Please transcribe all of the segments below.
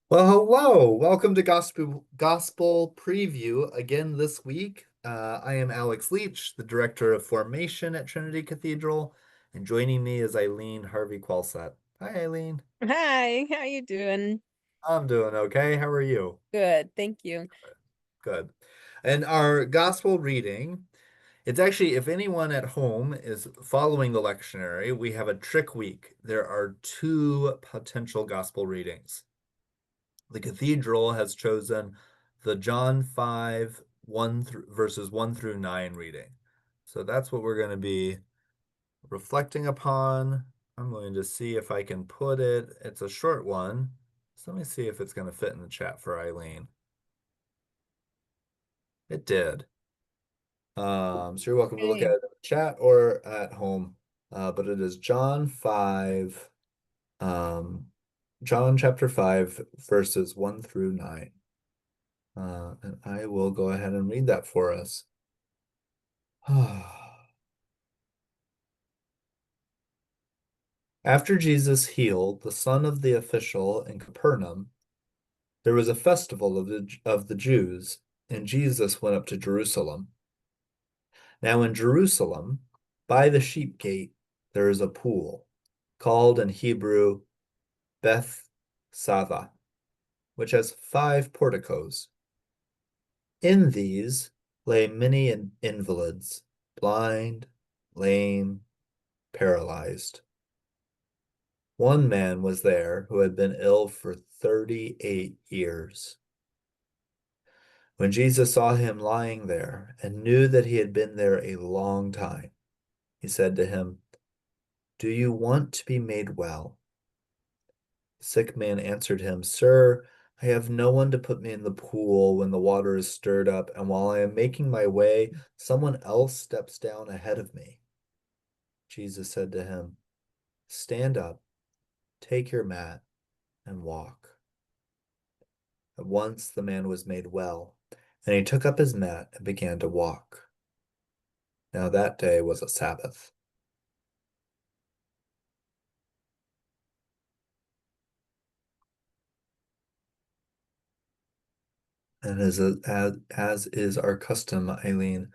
Well, hello. Welcome to Gospel Preview again this week. I am Alex Leach, the Director of Formation at Trinity Cathedral, and joining me is Eileen Harvey-Qualset. Hi, Eileen. Hi, how you doing? I'm doing okay. How are you? Good, thank you. Good. And our gospel reading, it's actually, if anyone at home is following the lectionary, we have a trick week. There are two potential gospel readings. The cathedral has chosen the John 5, 1 through, verses 1 through 9 reading. So that's what we're going to be reflecting upon. I'm going to see if I can put it. It's a short one. So let me see if it's going to fit in the chat for Eileen. It did. So you're welcome to look at Hey. it in the chat or at home. But it is John 5, um, John chapter 5, verses 1 through 9. And I will go ahead and read that for us. After Jesus healed the son of the official in Capernaum, there was a festival of the Jews, and Jesus went up to Jerusalem. Now in Jerusalem, by the sheep gate, there is a pool, called in Hebrew Beth-zatha, which has 5 porticoes. In these lay many invalids, blind, lame, paralyzed. One man was there who had been ill for 38 years. When Jesus saw him lying there and knew that he had been there a long time, he said to him, "Do you want to be made well?" The sick man answered him, "Sir, I have no one to put me in the pool when the water is stirred up, and while I am making my way, someone else steps down ahead of me." Jesus said to him, "Stand up, take your mat, and walk." At once the man was made well, and he took up his mat and began to walk. Now that day was a Sabbath. And as is our custom, Eileen,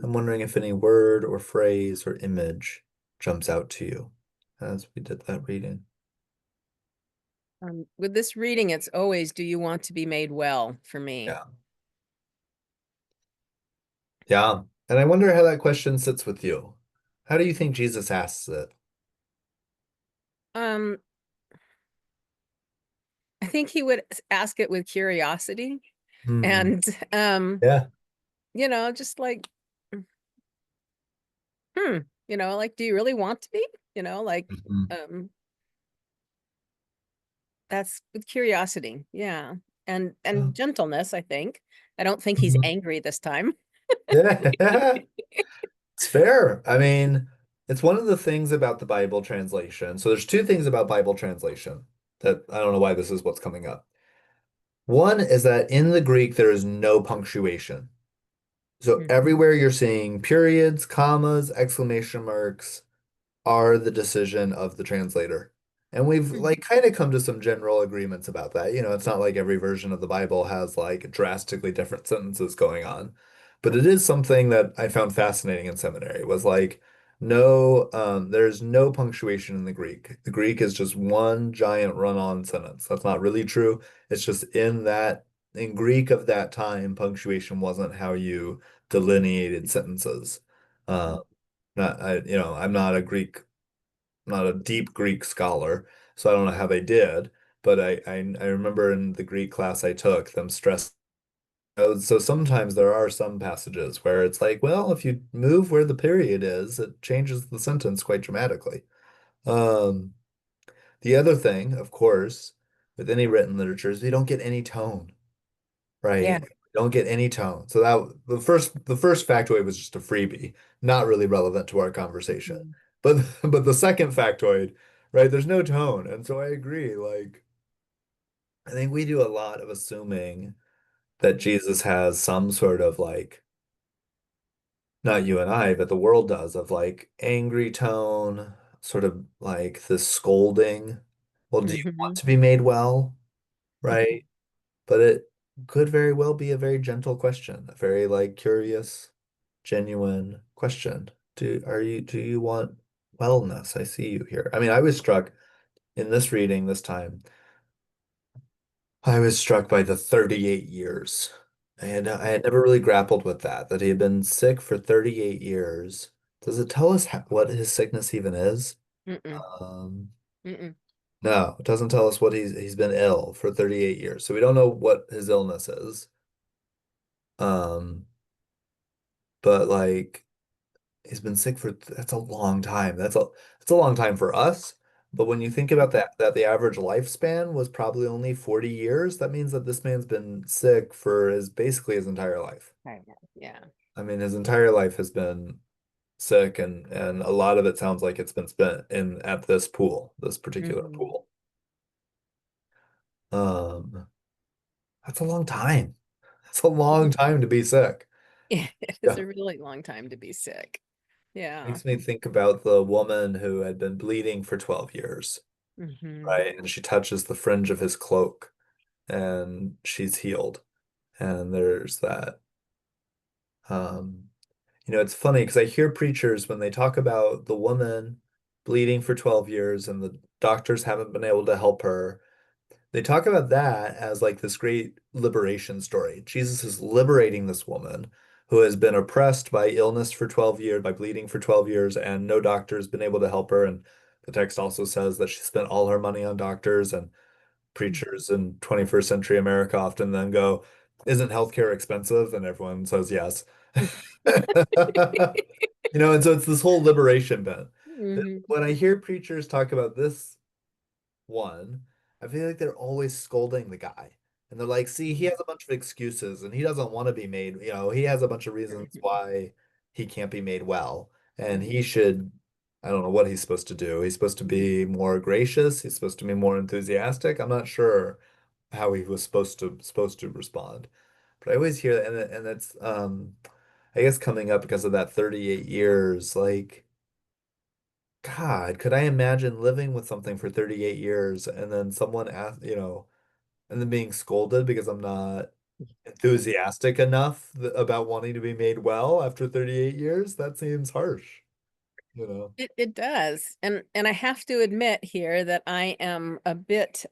I'm wondering if any word or phrase or image jumps out to you as we did that reading. With this reading, it's always, do you want to be made well for me? Yeah. Yeah. And I wonder how that question sits with you. How do you think Jesus asks it? Um, I think he would ask it with curiosity Hmm. and Yeah. just like, hmm, like, do you really want to be? Mhm. Um, that's with curiosity, yeah. Yeah. And gentleness, I think. I don't think he's Mhm. angry this time. Yeah. It's fair. I mean, it's one of the things about the Bible translation. So there's two things about Bible translation that I don't know why this is what's coming up. One is that in the Greek, there is no punctuation. So Mhm. everywhere you're seeing periods, commas, exclamation marks are the decision of the translator. And we've like kind of come to some general agreements about that. It's not like every version of the Bible has like drastically different sentences going on. But it is something that I found fascinating in seminary was like no there's no punctuation in the Greek. The Greek is just one giant run-on sentence. That's not really true. It's just in Greek of that time, punctuation wasn't how you delineated sentences. Uh, I'm not a not a deep Greek scholar, so I don't know how they did, but I remember in the Greek class I took them stressed. So sometimes there are some passages where it's like, well, if you move where the period is, it changes the sentence quite dramatically. Um, the other thing, of course, with any written literature is we don't get any tone. Yeah. Right. Don't get any tone. So that the first factoid was just a freebie, not really relevant to our conversation. Mm. But the second factoid, right, there's no tone. And so I agree. Like, I think we do a lot of assuming that Jesus has some sort of like, not you and I, but the world does, of like angry tone, sort of like this scolding. Well, do you want Mhm. to be made well? right? But it could very well be a very gentle question, a very like curious, genuine question. Do you want wellness? I see you here. I mean, I was struck in this reading this time. I was struck by the 38 years. And I had never really grappled with that he had been sick for 38 years. Does it tell us what his sickness even is? Mm-mm, Um, mm-mm. no, it doesn't tell us what he's been ill for 38 years. So we don't know what his illness is. Um, but like he's been sick for that's a long time. That's a long time for us. But when you think about that the average lifespan was probably only 40 years, that means that this man's been sick for his basically his entire life. Right. Yeah. I mean, his entire life has been sick and a lot of it sounds like it's been spent in at this pool, this particular Hmm. pool. Um, that's a long time. That's a long time to be sick. It is Yeah. a really long time to be sick. Yeah. Makes me think about the woman who had been bleeding for 12 years, Hmm. right? And she touches the fringe of his cloak and she's healed. And there's that. Um, it's funny because I hear preachers when they talk about the woman bleeding for 12 years and the doctors haven't been able to help her. They talk about that as like this great liberation story. Jesus is liberating this woman who has been oppressed by illness for 12 years, by bleeding for 12 years, and no doctor has been able to help her. And the text also says that she spent all her money on doctors, and preachers in 21st century America often then go, "Isn't healthcare expensive?" And everyone says yes. And so it's this whole liberation bit. Hmm. When I hear preachers talk about this one, I feel like they're always scolding the guy. And they're like, see, he has a bunch of excuses and he doesn't want to be made, he has a bunch of reasons why he can't be made well. And he should, I don't know what he's supposed to do. He's supposed to be more gracious. He's supposed to be more enthusiastic. I'm not sure how he was supposed to respond. But I always hear that, and it's I guess coming up because of that 38 years, like God, could I imagine living with something for 38 years and then someone ask, and then being scolded because I'm not enthusiastic enough about wanting to be made well after 38 years? That seems harsh, you know. It does. And I have to admit here that I am a bit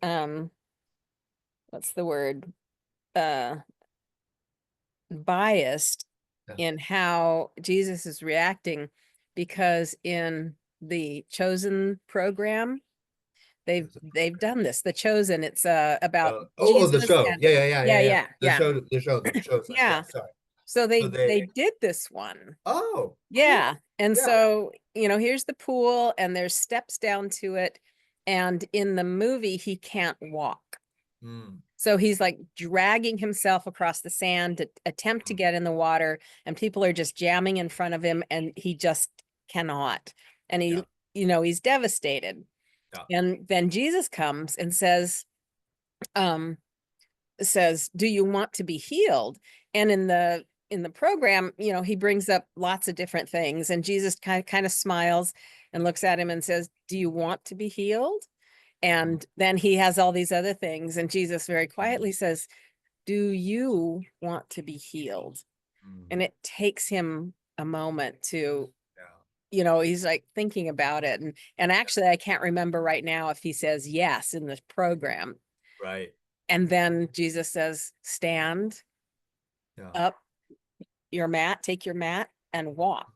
what's the word? Uh Biased Yeah. in how Jesus is reacting because in the Chosen program, they've done this. The Chosen, it's about Oh, the Jesus show. and Yeah, yeah, yeah, yeah, yeah, yeah. yeah, yeah. The chosen. Yeah, Yeah. sorry. So So they they, did this one. oh, cool. Yeah. And Yeah. so, here's the pool and there's steps down to it. And in the movie, he can't walk. Mm, So he's like dragging himself across the sand to attempt to mm, get in the water, and people are just jamming in front of him, and he just cannot. And yeah, he's devastated. yeah. And then Jesus comes and um, do you want to be healed? And in the program, he brings up lots of different things, and Jesus kind of smiles and looks at him and says, "Do you want to be healed?" Mm, And then he has all these other things, and Jesus very mm, quietly says, "Do you want to be healed?" And mm. it takes him a moment to, Yeah, he's like thinking about it. And yeah, actually, I can't remember right now if he says yes in the program. right. And then Jesus says, "Stand Yeah, up take your mat and walk."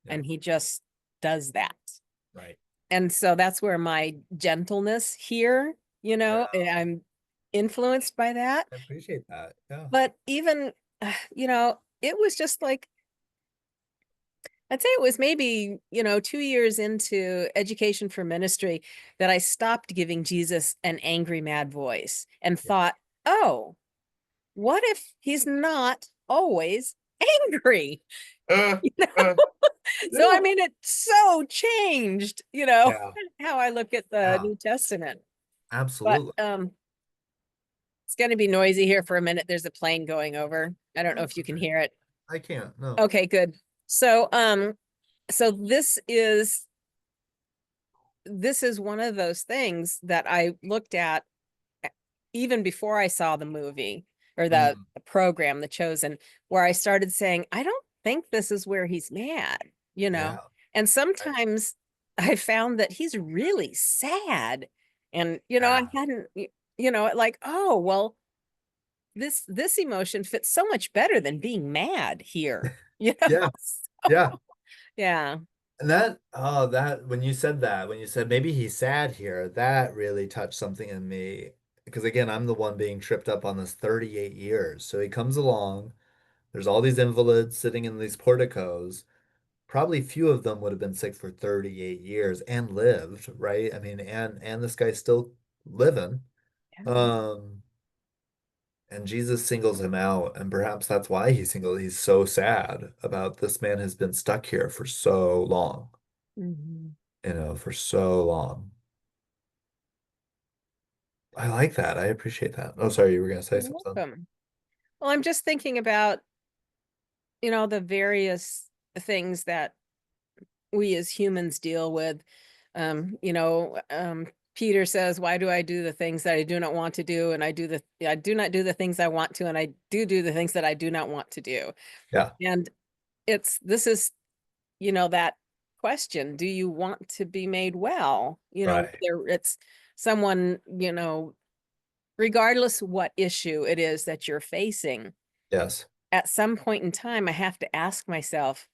yeah, And he just does that. right. And so that's where my gentleness here, Yeah, and I'm influenced by that. I appreciate that. Yeah. But even, it was just like, I'd say it was maybe, 2 years into education for ministry that I stopped giving Jesus an angry, mad voice and Yeah. thought, oh, what if he's not always angry? Uh, You know? uh, So, I yeah. mean, it so changed, Yeah. how I look at the Yeah. New Testament. But Absolutely. it's going to be noisy here for a minute. There's a plane going over. I don't know if That's you can okay. hear it. I can't. No. Okay, good. So, this is one of those things that I looked at even before I saw the movie or Mm, the program, The Chosen, where I started saying, I don't think this is where he's mad, you know? yeah. And Right. sometimes I found that he's really sad. And, you know, I Yeah. hadn't, you know, like, oh, well, this emotion fits so much better than being mad here, you know? Yeah. Yeah. Yeah. And that when you said that, when you said maybe he's sad here, that really touched something in me. Because again, I'm the one being tripped up on this 38 years. So he comes along, there's all these invalids sitting in these porticoes. Probably few of them would have been sick for 38 years and lived, right? I mean, and this guy's still living. Um, and Jesus singles him out, and perhaps that's why he's so sad about this man has been stuck here for so long, Mhm. for so long. I like that. I appreciate that. Oh, sorry, you were gonna say You're something. welcome. Well, I'm just thinking about, you know, the various things that we as humans deal with. You know, Peter says, "Why do I do the things that I do not want to do? And I do not do the things I want to, and I do the things that I do not want to do." Yeah, And this is, you know, that question: Do you want to be made well? You know, right. whether it's someone, you know, regardless what issue it is that you're facing, Yes, at some point in time, I have to ask myself,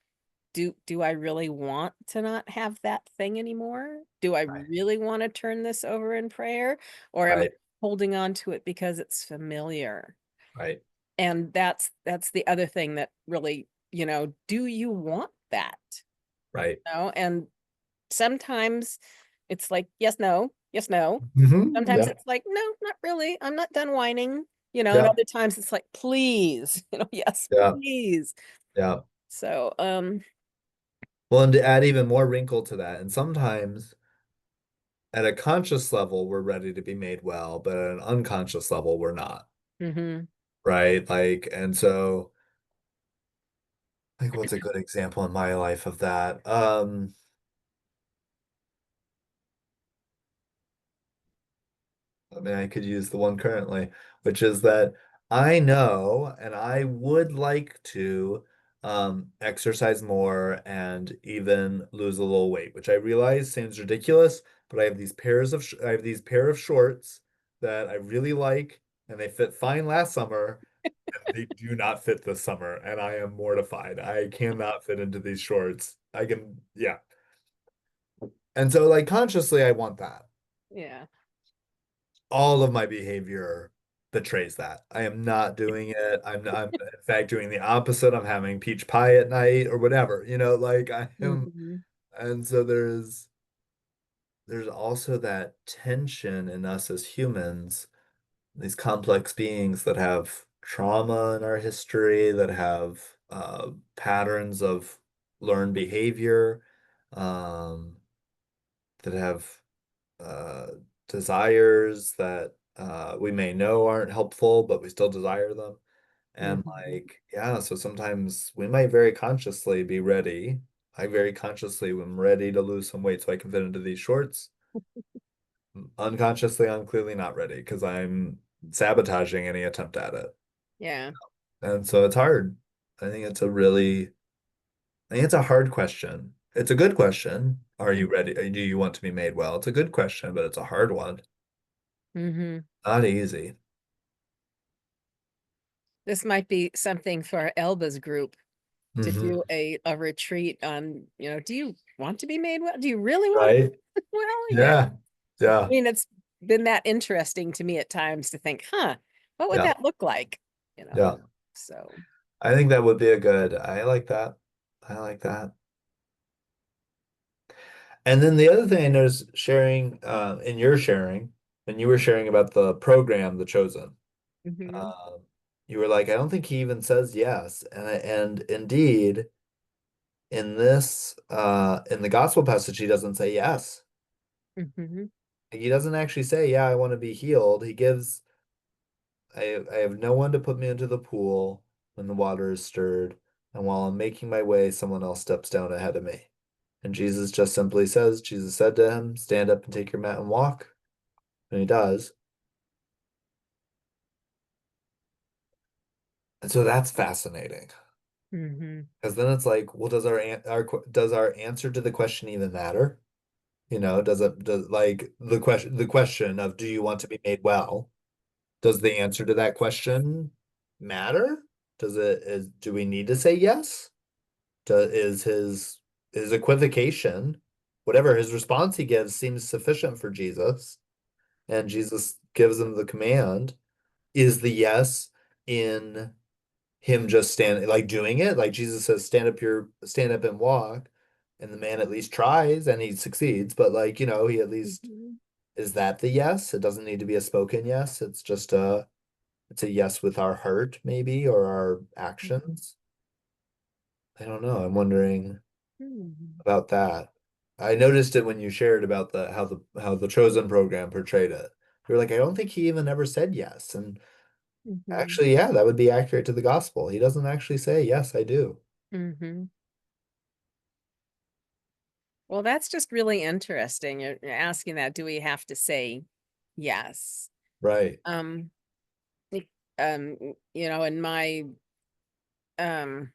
do I really want to not have that thing anymore? Do I right, really want to turn this over in prayer? Or am I right, holding on to it because it's familiar? right, And that's the other thing that really, you know, do you want that? right. You know, and sometimes it's like, yes, no, yes, no. Sometimes Yeah, it's like, no, not really. I'm not done whining, you know, and yeah, other times it's like, please, you know, yes, yeah, please. yeah. So, Well, and to add even more wrinkle to that, and sometimes at a conscious level, we're ready to be made well, but at an unconscious level, we're not, mhm. right? Like, and so, like, what's a good example in my life of that? I mean, I could use the one currently, which is that I know and I would like to exercise more and even lose a little weight, which I realize seems ridiculous, but I have these pair of shorts that I really like and they fit fine last summer and they do not fit this summer and I am mortified. I cannot fit into these shorts. Yeah. And so like consciously I want that. Yeah. All of my behavior betrays that. I am not doing it. I'm in fact doing the opposite. I'm having peach pie at night or whatever, like I am. Mhm. And so there's also that tension in us as humans, these complex beings that have trauma in our history, that have patterns of learned behavior, um, that have uh, desires that we may know aren't helpful, but we still desire them. And Mhm. like, yeah, so sometimes we might very consciously be ready. I very consciously am ready to lose some weight so I can fit into these shorts. Unconsciously, I'm clearly not ready because I'm sabotaging any attempt at it. Yeah. And so it's hard. I think it's a really, I think it's a hard question. It's a good question. Are you ready? Do you want to be made well? It's a good question, but it's a hard one. Mhm. Not easy. This might be something for our Elba's group to Hmm. do a retreat on, you know, do you want to be made well? Do you really want Right? well? Yeah. Yeah. I Yeah. mean, it's been that interesting to me at times to think, huh, what would Yeah. that look like? You know? Yeah. So, I think that would be a good, I like that. I like that. And then the other thing I noticed sharing, in your sharing, and you were sharing about the program, The Chosen, mhm. um, you were like, I don't think he even says yes. And indeed, in the gospel passage, he doesn't say yes. Mhm. He doesn't actually say, yeah, I want to be healed. I have no one to put me into the pool when the water is stirred, and while I'm making my way, someone else steps down ahead of me. And Jesus just simply says, Jesus said to him, stand up and take your mat and walk. And he does. And so that's fascinating. Hmm. Because then it's like, well, does our answer to the question even matter? Does like the question of do you want to be made well? Does the answer to that question matter? Do we need to say yes? Is his equivocation, whatever his response he gives seems sufficient for Jesus, and Jesus gives him the command. Is the yes in him just standing, like doing it? Like Jesus says, stand up and walk, and the man at least tries and he succeeds, but like, he at least Hmm. is that the yes? It doesn't need to be a spoken yes. It's a yes with our heart, maybe, or our actions. I don't know. I'm wondering Hmm. about that. I noticed it when you shared about the Chosen program portrayed it. You're like, I don't think he even ever said yes. And Hmm. actually, yeah, that would be accurate to the gospel. He doesn't actually say, yes, I do. Hmm. Well, that's just really interesting. You're asking that, do we have to say yes? Right. Um, it- um, you know, um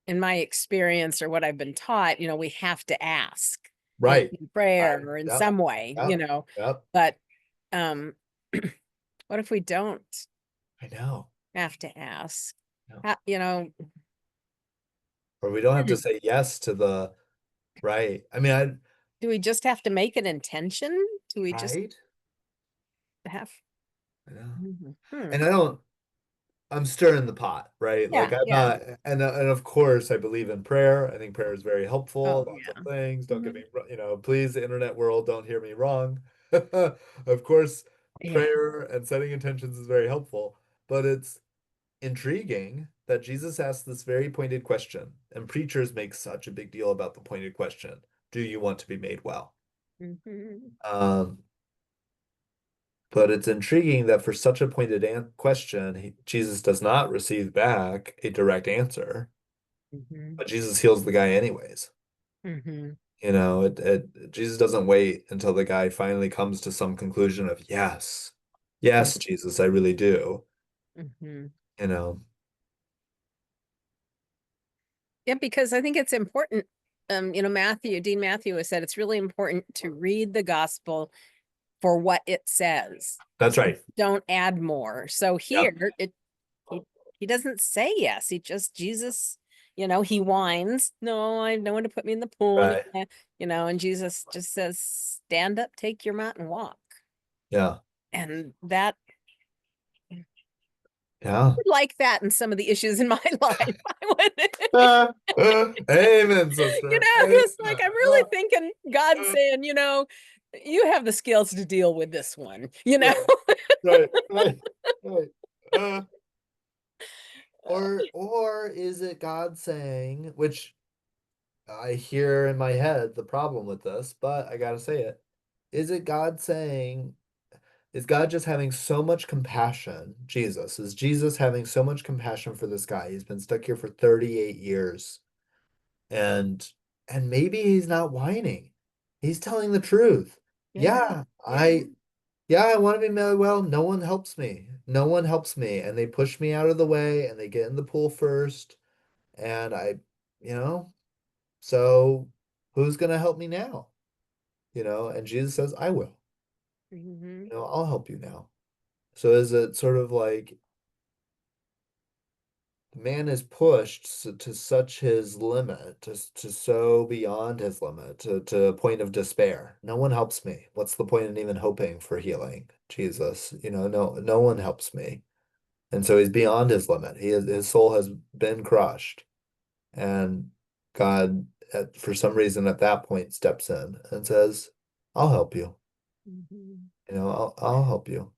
in my experience or what I've been taught, we have to ask Right. in prayer I, or in yep. some way, Yep. Yep. but um what if we don't I know. have to ask? No. How, Or we don't have to say yes to the right. I mean, do we just have to make an intention? Do we just right? have I know. Mhm. Hmm. And I'm stirring the pot, right? Like Yeah, I'm yeah. not, and of course I believe in prayer. I think prayer is very helpful, Oh, lots of yeah. things. Don't get Mhm. me, please, the internet world, don't hear me wrong. Of course, Yeah. prayer and setting intentions is very helpful, but it's intriguing that Jesus asked this very pointed question, and preachers make such a big deal about the pointed question. Do you want to be made well? Mhm. Um, but it's intriguing that for such a pointed question, Jesus does not receive back a direct answer, Mhm. but Jesus heals the guy anyways. Mhm. Jesus doesn't wait until the guy finally comes to some conclusion of yes, yes, Jesus, I really do. Mhm. You know, Yeah, because I think it's important. Dean Matthew has said it's really important to read the gospel for what it says. that's right. Don't add more. So Yep. here he, he doesn't say yes. Jesus, he whines. No, I have no one to put me in the pool. Right. And Jesus just says, stand up, take your mat and walk. Yeah. And that Yeah. would like that in some of the issues in my life. I would. Amen, sister. It's like I'm really Uh, thinking God uh, saying, you have the skills to deal with this one. right. Right. Right. Right. Uh, or is it God saying, which I hear in my head the problem with this, but I gotta say it. Is it God saying, is God just having so much compassion? Is Jesus having so much compassion for this guy? He's been stuck here for 38 years. And and maybe he's not whining. He's telling the truth. Yeah. Yeah, Yeah. I want to be made well. No one helps me. No one helps me. And they push me out of the way and they get in the pool first. And you know, so who's gonna help me now? And Jesus says, I will. Hmm. I'll help you now. So is it sort of like the man is pushed to such his limit, to so beyond his limit, to a point of despair. No one helps me. What's the point in even hoping for healing? Jesus, no one helps me. And so he's beyond his limit. His soul has been crushed. And God, for some reason at that point, steps in and says, I'll help you. Hmm. I'll help you.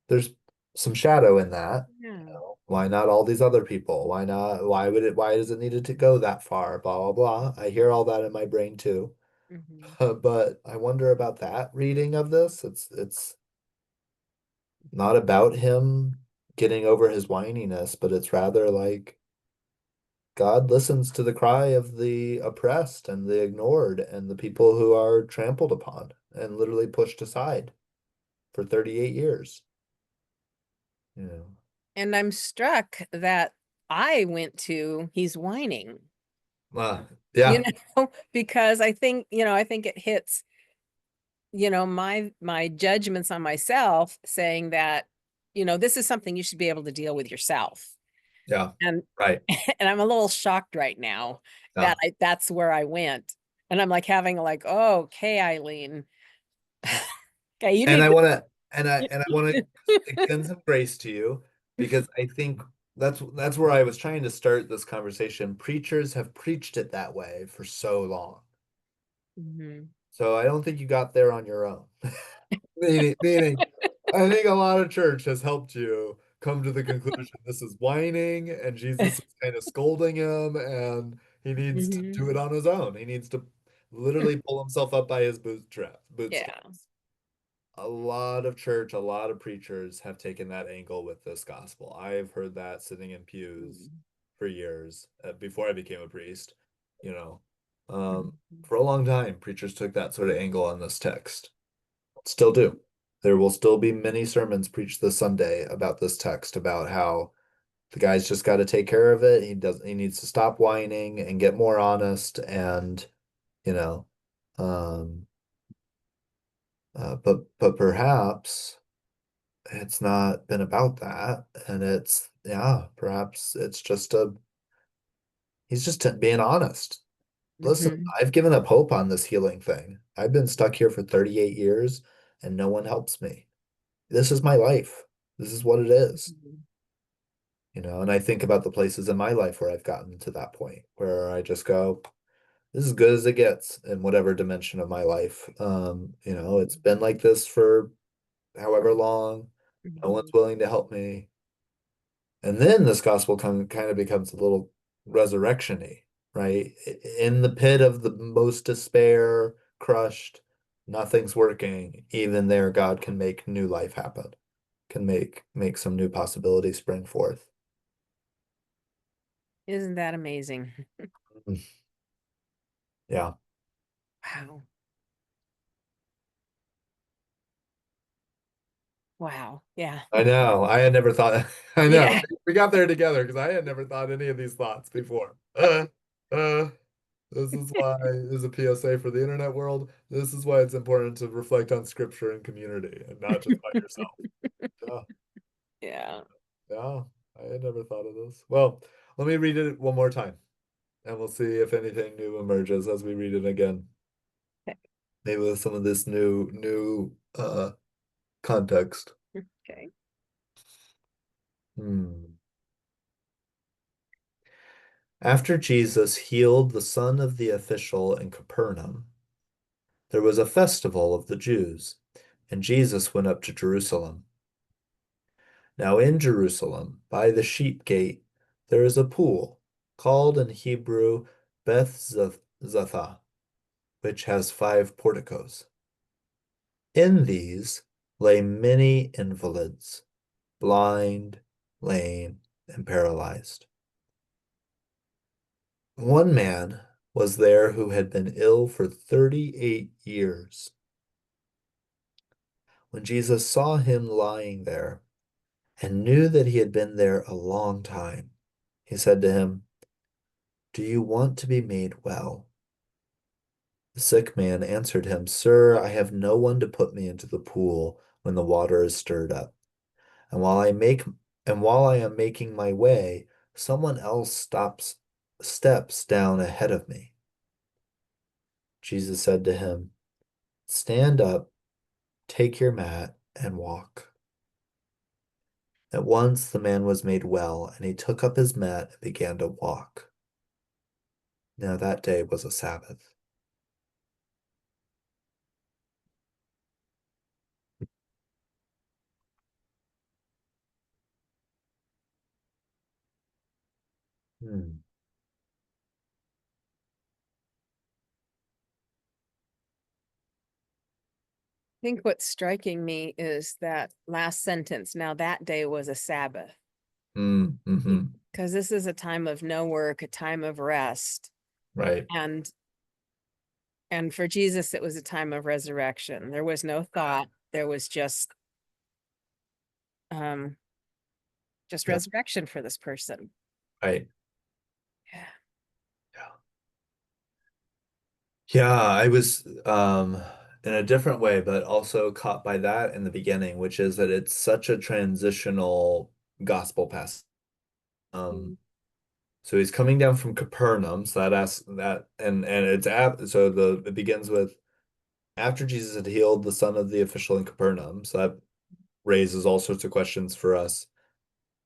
There's some shadow in that. Yeah. Why not all these other people? Why not? Why does it need to go that far? Blah, blah, blah. I hear all that in my brain too. Hmm. But I wonder about that reading of this. It's not about him getting over his whininess, but it's rather like God listens to the cry of the oppressed and the ignored and the people who are trampled upon and literally pushed aside for 38 years. you know. And I'm struck that I went to he's whining, Uh, you yeah, know, because I think it hits, my judgments on myself saying that, this is something you should be able to deal with yourself. yeah, And right. and I'm a little shocked right now that Yeah. that's where I went. And I'm like having like, oh, okay, Eileen. Okay, you And need I to. want to and I want to extend some grace to you because I think that's where I was trying to start this conversation. Preachers have preached it that way for so long. Mhm. So I don't think you got there on your own. Meaning, I think a lot of church has helped you come to the conclusion this is whining and Jesus is kind of scolding him and he needs to Mhm. do it on his own. He needs to literally pull himself up by his Yeah. bootstraps. A lot of church, a lot of preachers have taken that angle with this gospel. I've heard that sitting in pews Mhm. for years before I became a priest, you know. Mhm. For a long time, preachers took that sort of angle on this text. Still do. There will still be many sermons preached this Sunday about this text, about how the guy's just got to take care of it. He needs to stop whining and get more honest and, you know, um, but perhaps it's not been about that. And yeah, perhaps it's just he's just being honest. Listen, Mhm. I've given up hope on this healing thing. I've been stuck here for 38 years and no one helps me. This is my life. This is what it is. Mhm. And I think about the places in my life where I've gotten to that point where I just go, this is as good as it gets in whatever dimension of my life. It's Mhm. been like this for however long. No one's Mhm. willing to help me. And then this gospel kind of becomes a little resurrection-y, right? In the pit of the most despair, crushed, nothing's working. Even there, God can make new life happen, can make some new possibilities spring forth. Isn't that amazing? Mm. Yeah, Wow. Wow. Yeah. I know. I had never thought, I know. Yeah. We got there together because I had never thought any of these thoughts before. Uh, this is why there's a PSA for the internet world. This is why it's important to reflect on scripture and community and not just by yourself. Yeah, Yeah. yeah. I had never thought of this. Well, let me read it one more time and we'll see if anything new emerges as we read it again. Maybe with some of this new context. Okay. Hmm. After Jesus healed the son of the official in Capernaum, there was a festival of the Jews, and Jesus went up to Jerusalem. Now in Jerusalem, by the sheep gate, there is a pool, called in Hebrew Beth-zatha, which has 5 porticoes. In these lay many invalids, blind, lame, and paralyzed. One man was there who had been ill for 38 years. When Jesus saw him lying there and knew that he had been there a long time, he said to him, do you want to be made well? The sick man answered him, Sir, I have no one to put me into the pool when the water is stirred up. And while I am making my way, someone else steps down ahead of me. Jesus said to him, Stand up, take your mat, and walk. At once the man was made well, and he took up his mat and began to walk. Now that day was a Sabbath. Hmm. I think what's striking me is that last sentence. Now that day was a Sabbath. Mm-hmm. Because this is a time of no work, a time of rest. Right. And for Jesus, it was a time of resurrection. There was no thought. There was just um just Yeah. resurrection for this person. Right. Yeah. Yeah. Yeah, I was in a different way, but also caught by that in the beginning, which is that it's such a transitional gospel passage. Um, Mm. so he's coming down from Capernaum, so that asks that and it's so the it begins with after Jesus had healed the son of the official in Capernaum. So that raises all sorts of questions for us.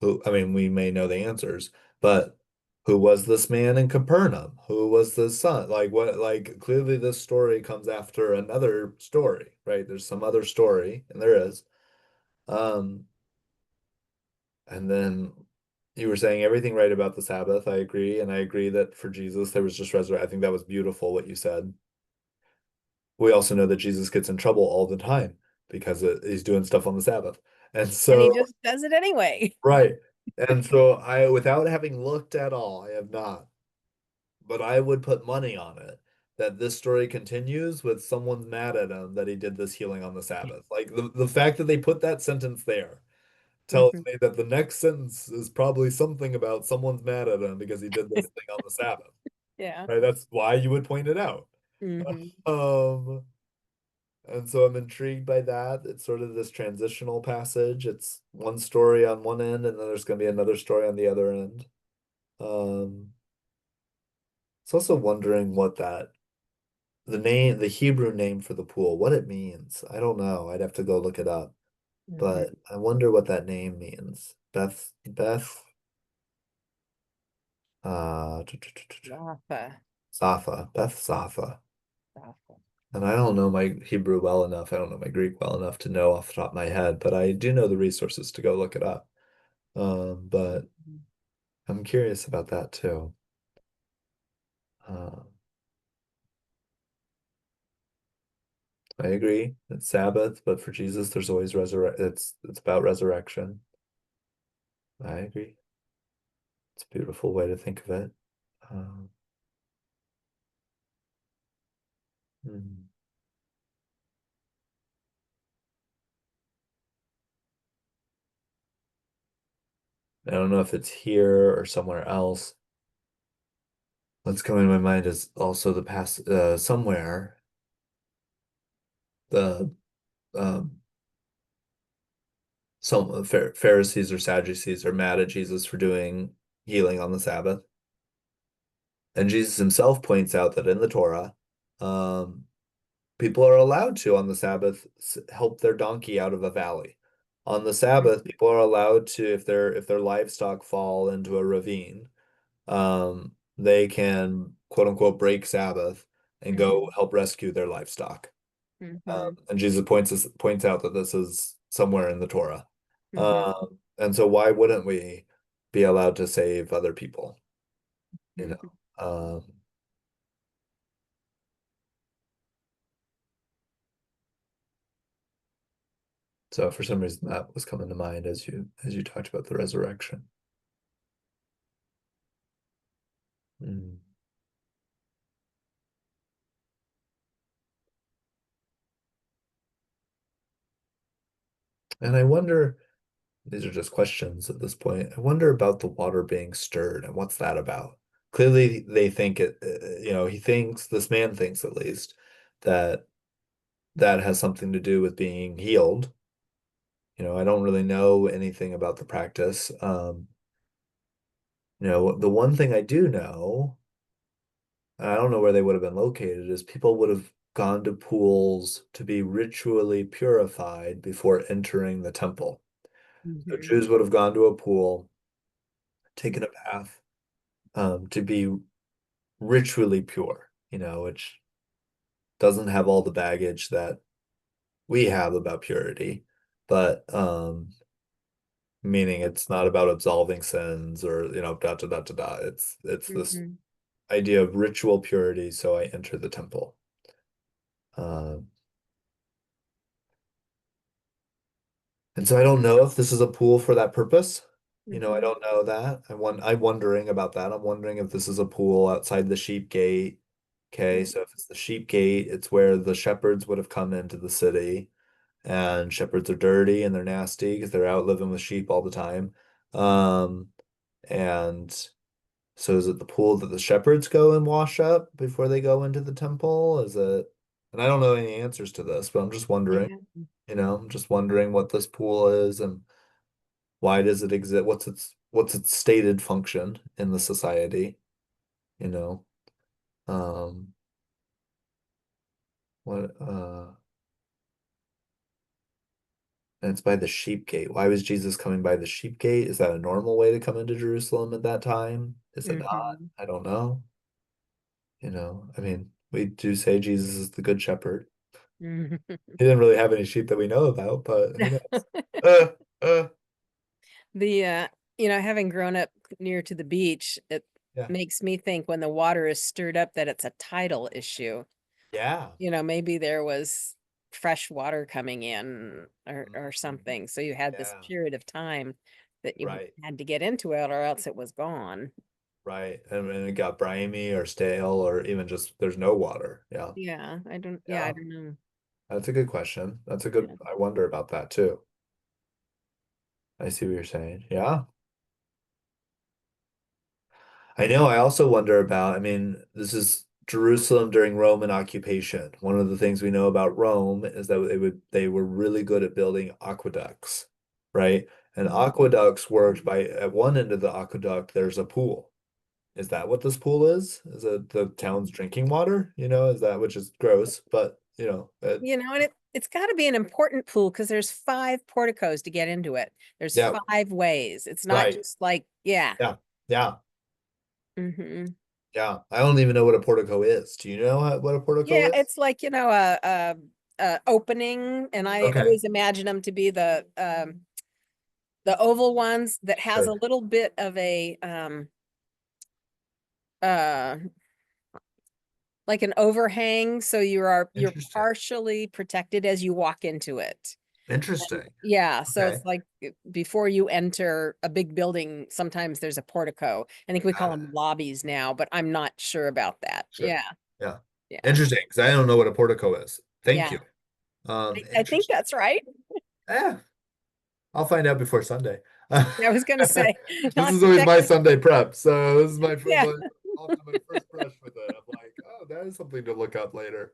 Who, I mean, we may know the answers, but who was this man in Capernaum? Who was the son? Like what, like clearly this story comes after another story, right? There's some other story, and there is. Um, and then you were saying everything right about the Sabbath. I agree, and I agree that for Jesus there was just resurrection. I think that was beautiful what you said. We also know that Jesus gets in trouble all the time because he's doing stuff on the Sabbath. And And he so, just does it anyway. right. And so without having looked at all, I have not, but I would put money on it that this story continues with someone's mad at him that he did this healing on the Sabbath. Like the fact that they put that sentence there tells Mhm. me that the next sentence is probably something about someone's mad at him because he did this thing on the Sabbath. Yeah. Right? That's why you would point it out. Hmm. Um, and so I'm intrigued by that. It's sort of this transitional passage. It's one story on one end, and then there's going to be another story on the other end. Um, it's also wondering what the Hebrew name for the pool, what it means. I don't know. I'd have to go look it up. Hmm. But I wonder what that name means. Martha. Zatha, Beth-zatha. Martha. And I don't know my Hebrew well enough. I don't know my Greek well enough to know off the top of my head, but I do know the resources to go look it up. But I'm curious about that too. Um, I agree. It's Sabbath, but for Jesus, there's always resurrect. It's about resurrection. I agree. It's a beautiful way to think of it. Um, hmm. I don't know if it's here or somewhere else. What's coming to my mind is also the past somewhere the um, some Pharisees or Sadducees are mad at Jesus for doing healing on the Sabbath. And Jesus himself points out that in the Torah, um, people are allowed to on the Sabbath help their donkey out of a valley. On the Sabbath, people are allowed to, if their livestock fall into a ravine, they can quote unquote break Sabbath and go Hmm. help rescue their livestock. Hmm. And Jesus points out that this is somewhere in the Torah. Hmm. And so why wouldn't we be allowed to save other people? You know, Hmm. so for some reason that was coming to mind as you talked about the resurrection. Mm. And I wonder, these are just questions at this point. I wonder about the water being stirred and what's that about? Clearly, they think this man thinks at least that that has something to do with being healed. I don't really know anything about the practice. The one thing I do know, and I don't know where they would have been located, is people would have gone to pools to be ritually purified before entering the temple. So Hmm. Jews would have gone to a pool, taken a bath, to be ritually pure, which doesn't have all the baggage that we have about purity, but meaning it's not about absolving sins or da da da da da. It's this Hmm. idea of ritual purity, so I enter the temple. Um, and so I don't know if this is a pool for that purpose. I Hmm. don't know that. I'm wondering about that. I'm wondering if this is a pool outside the sheep gate. Okay, so if it's the sheep gate, it's where the shepherds would have come into the city, and shepherds are dirty and they're nasty because they're out living with sheep all the time. Um, and so is it the pool that the shepherds go and wash up before they go into the temple? Is it, and I don't know any answers to this, but I'm just wondering, Yeah. I'm just wondering what this pool is and why does it exist? What's its stated function in the society, you know? Um, what and it's by the sheep gate. Why was Jesus coming by the sheep gate? Is that a normal way to come into Jerusalem at that time? Is it not? Hmm. I don't know. I mean, we do say Jesus is the good shepherd. Hmm. He didn't really have any sheep that we know about, but who knows? Uh, uh, The having grown up near to the beach, it yeah. makes me think when the water is stirred up that it's a tidal issue. Yeah. Maybe there was fresh water coming in or Mhm. something. So you had this Yeah. period of time that you Right. had to get into it or else it was gone. Right. And it got briny or stale or even just there's no water. Yeah. I Yeah. don't know. That's a good question. Yeah. I wonder about that too. I see what you're saying. Yeah. I know. I also wonder about, I mean, this is Jerusalem during Roman occupation. One of the things we know about Rome is that they were really good at building aqueducts, right? And aqueducts worked by at one end of the aqueduct, there's a pool. Is that what this pool is? Is it the town's drinking water? Is that which is gross, but And it's got to be an important pool because there's 5 porticos to get into it. There's yeah, 5 ways. It's not right. just like, yeah. Yeah. Yeah. Hmm. Yeah. I don't even know what a portico is. Do you know what a portico Yeah, is? it's like, a opening, and I Okay. always imagine them to be the oval ones that has a Sure. little bit of a uh like an overhang, so you're Interesting. partially protected as you walk into it. Interesting. Yeah, so Okay. it's like before you enter a big building, sometimes there's a portico. I think we call Got it. them lobbies now, but I'm not sure about that. Sure. Yeah, Yeah. yeah, Interesting, because I don't know what a portico is. Thank yeah. you. I think Interesting. that's right. Yeah, I'll find out before Sunday. I was gonna say, This not is to always check my the, Sunday prep. So this is yeah. often my first brush with it. I'm like, oh, that is something to look up later.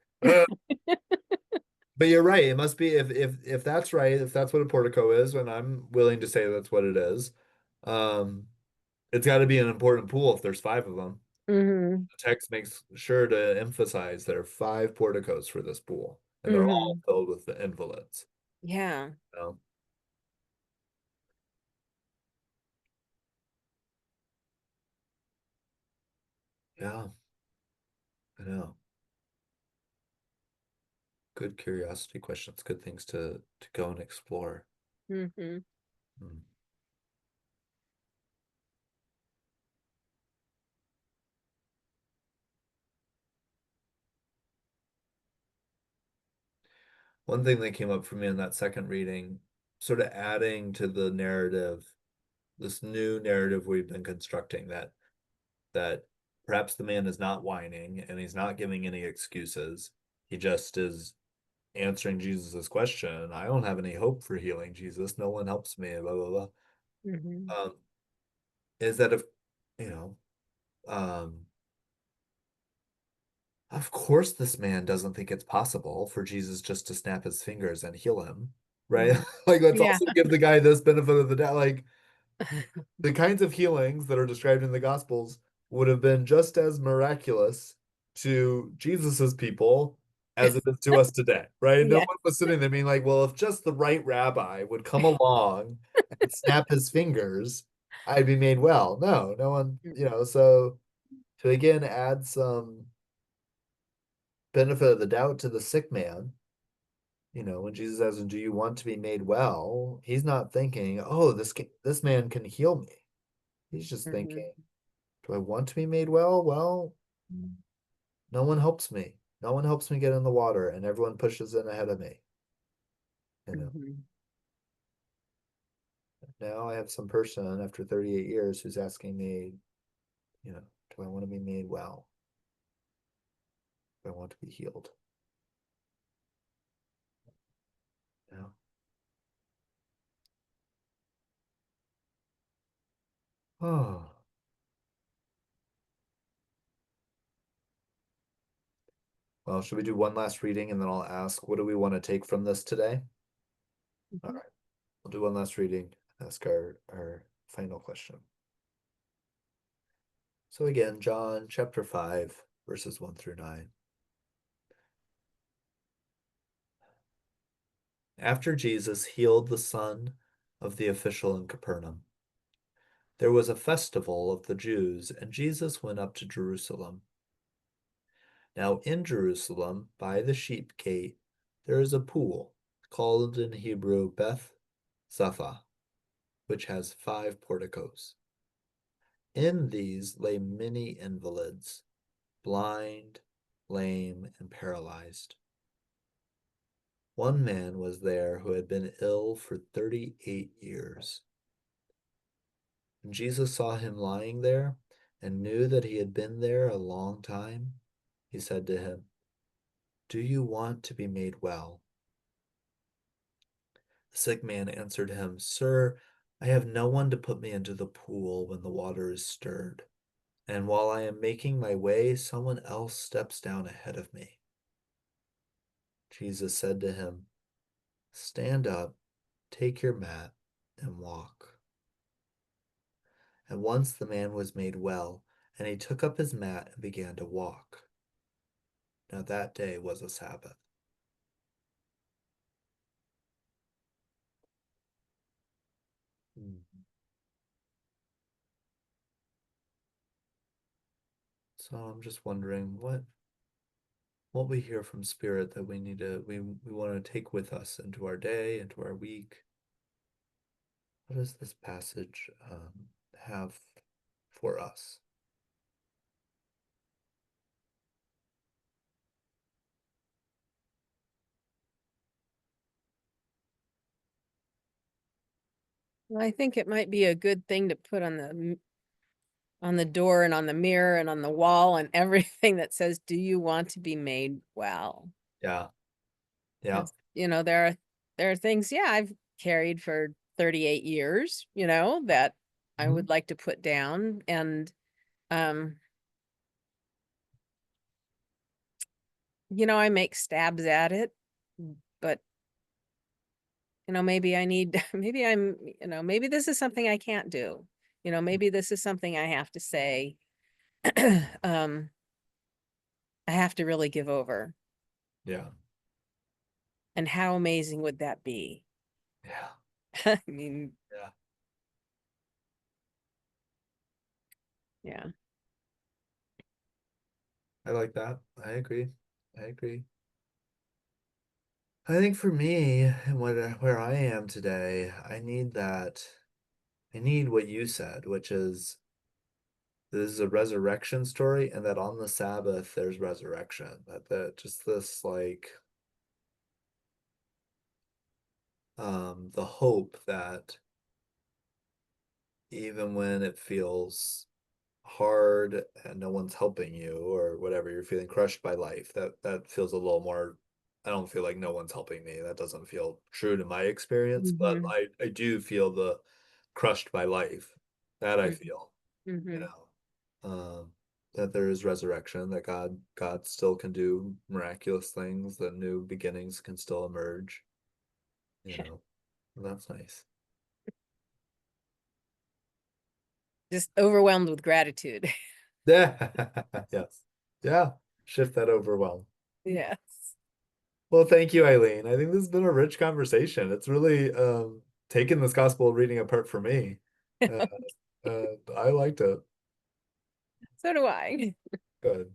But you're right. It must be if that's right, if that's what a portico is, and I'm willing to say that's what it is. Um, it's got to be an important pool if there's 5 of them. Hmm. The text makes sure to emphasize there are 5 porticos for this pool, and they're all Hmm. filled with the invalids. Yeah. You know? Yeah, I know. Good curiosity questions, good things to go and explore. Hmm. Hmm. One thing that came up for me in that second reading, sort of adding to the narrative, this new narrative we've been constructing that perhaps the man is not whining and he's not giving any excuses. He just is answering Jesus's question. I don't have any hope for healing, Jesus. No one helps me, blah blah blah. Hmm. Is that if you know, um, of course this man doesn't think it's possible for Jesus just to snap his fingers and heal him, right? Hmm. Like let's Yeah. also give the guy this benefit of the doubt. Like the kinds of healings that are described in the Gospels would have been just as miraculous to Jesus's people as it is to us today, right? No Yeah. one was sitting there being like, well, if just the right rabbi would come along and snap his fingers, I'd be made well. No, no one, so to again add some benefit of the doubt to the sick man, when Jesus asks him, do you want to be made well? He's not thinking, oh, this man can heal me. He's just Hmm. thinking, do I want to be made well? Well, no one helps me. No one helps me get in the water, and everyone pushes in ahead of me. You know, Hmm. now I have some person after 38 years who's asking me, do I want to be made well? Do I want to be healed? You know? Oh, well, should we do one last reading and then I'll ask, what do we want to take from this today? All Mhm. right, we'll do one last reading, ask our final question. So again, John chapter 5, verses 1 through 9. After Jesus healed the son of the official in Capernaum, there was a festival of the Jews, and Jesus went up to Jerusalem. Now in Jerusalem, by the sheep gate, there is a pool, called in Hebrew Beth-zatha, which has 5 porticoes. In these lay many invalids, blind, lame, and paralyzed. One man was there who had been ill for 38 years. When Jesus saw him lying there and knew that he had been there a long time, he said to him, "Do you want to be made well?" The sick man answered him, "Sir, I have no one to put me into the pool when the water is stirred, and while I am making my way, someone else steps down ahead of me." Jesus said to him, "Stand up, take your mat, and walk." At once the man was made well, and he took up his mat and began to walk. Now that day was a Sabbath. Hmm. So I'm just wondering what we hear from Spirit that we want to take with us into our day, into our week. What does this passage have for us? Well, I think it might be a good thing to put on the door and on the mirror and on the wall and everything that says, "Do you want to be made well?" Yeah, yeah. 'Cause, there are things, yeah, I've carried for 38 years, that I Mhm. would like to put down. And um, I make stabs at it, but maybe I need maybe this is something I can't do. Maybe this is something I have to say. um, I have to really give over. Yeah, And how amazing would that be? yeah, I mean, yeah. yeah. I like that. I agree. I agree. I think for me, and where I am today, I need that. I need what you said, which is this is a resurrection story, and that on the Sabbath there's resurrection. That just this like the hope that even when it feels hard and no one's helping you or whatever, you're feeling crushed by life, that feels a little more. I don't feel like no one's helping me. That doesn't feel true to my experience, but Hmm. I do feel the crushed by life. That I feel, you Hmm. know. That there is resurrection, that God still can do miraculous things, that new beginnings can still emerge, you know. And that's nice. Just overwhelmed with gratitude. Yeah. Yes. Yeah. Shift that overwhelm. Yes. Well, thank you, Eileen. I think this has been a rich conversation. It's really taken this gospel reading apart for me. Uh, I liked it. So do I. Good.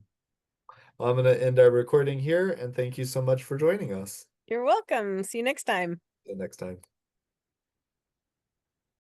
Well, I'm going to end our recording here, and thank you so much for joining us. You're welcome. See you next time. The next time.